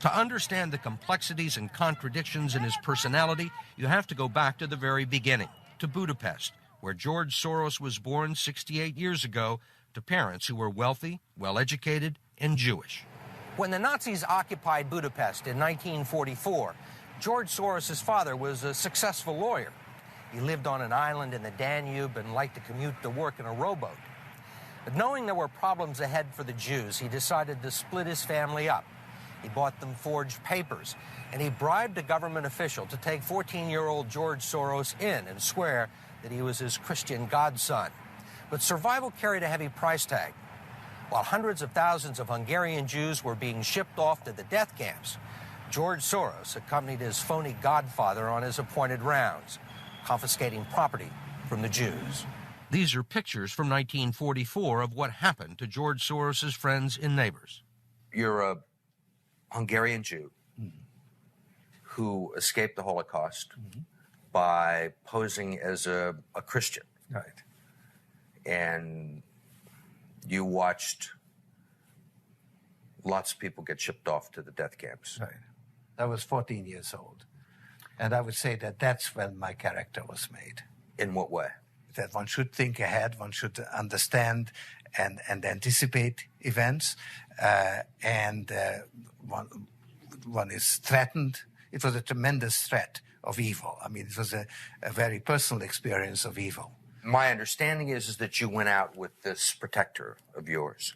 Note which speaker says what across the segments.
Speaker 1: To understand the complexities and contradictions in his personality, you have to go back to the very beginning, to Budapest, where George Soros was born 68 years ago to parents who were wealthy, well-educated, and Jewish. When the Nazis occupied Budapest in 1944, George Soros' father was a successful lawyer. He lived on an island in the Danube and liked to commute to work in a rowboat. But knowing there were problems ahead for the Jews, he decided to split his family up. He bought them forged papers, and he bribed a government official to take 14-year-old George Soros in and swear that he was his Christian godson. But survival carried a heavy price tag. While hundreds of thousands of Hungarian Jews were being shipped off to the death camps, George Soros accompanied his phony godfather on his appointed rounds, confiscating property from the Jews. These are pictures from 1944 of what happened to George Soros's friends and neighbors.
Speaker 2: You're a Hungarian Jew who escaped the Holocaust by posing as a Christian.
Speaker 3: Right.
Speaker 2: And you watched lots of people get shipped off to the death camps.
Speaker 3: Right. I was 14 years old. And I would say that that's when my character was made.
Speaker 2: In what way?
Speaker 3: That one should think ahead, one should understand and anticipate events, and one is threatened. It was a tremendous threat of evil. I mean, it was a very personal experience of evil.
Speaker 2: My understanding is that you went out with this protector of yours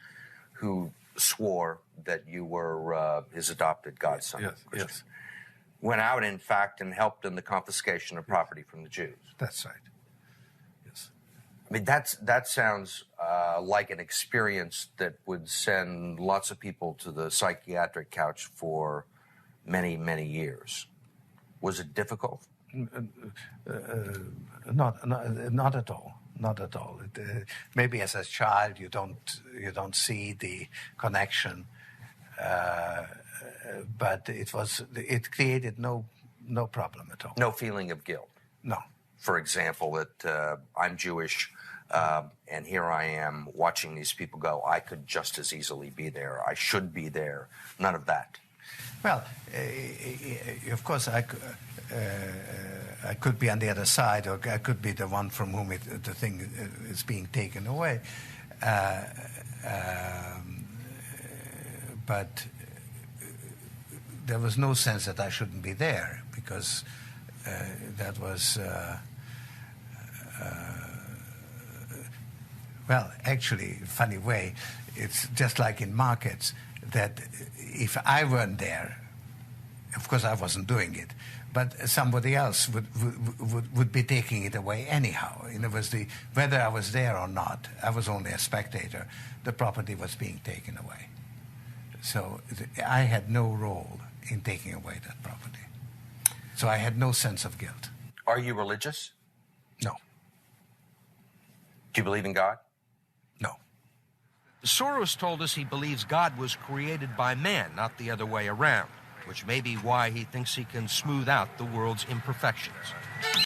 Speaker 2: who swore that you were his adopted godson.
Speaker 3: Yes, yes.
Speaker 2: Went out, in fact, and helped in the confiscation of property from the Jews.
Speaker 3: That's right. Yes.
Speaker 2: I mean, that sounds like an experience that would send lots of people to the psychiatric couch for many, many years. Was it difficult?
Speaker 3: Not at all. Not at all. Maybe as a child you don't see the connection, but it created no problem at all.
Speaker 2: No feeling of guilt.
Speaker 3: No.
Speaker 2: For example, that I'm Jewish, and here I am watching these people go. I could just as easily be there. I should be there. None of that.
Speaker 3: Well, of course, I could be on the other side, or I could be the one from whom the thing is being taken away. But there was no sense that I shouldn't be there, because that was... well, actually, funny way, it's just like in markets, that if I weren't there, of course I wasn't doing it, but somebody else would be taking it away anyhow. And it was whether I was there or not, I was only a spectator, the property was being taken away. So I had no role in taking away that property. So I had no sense of guilt.
Speaker 2: Are you religious?
Speaker 3: No.
Speaker 2: Do you believe in God?
Speaker 3: No.
Speaker 1: Soros told us he believes God was created by man, not the other way around, which may be why he thinks he can smooth out the world's imperfections.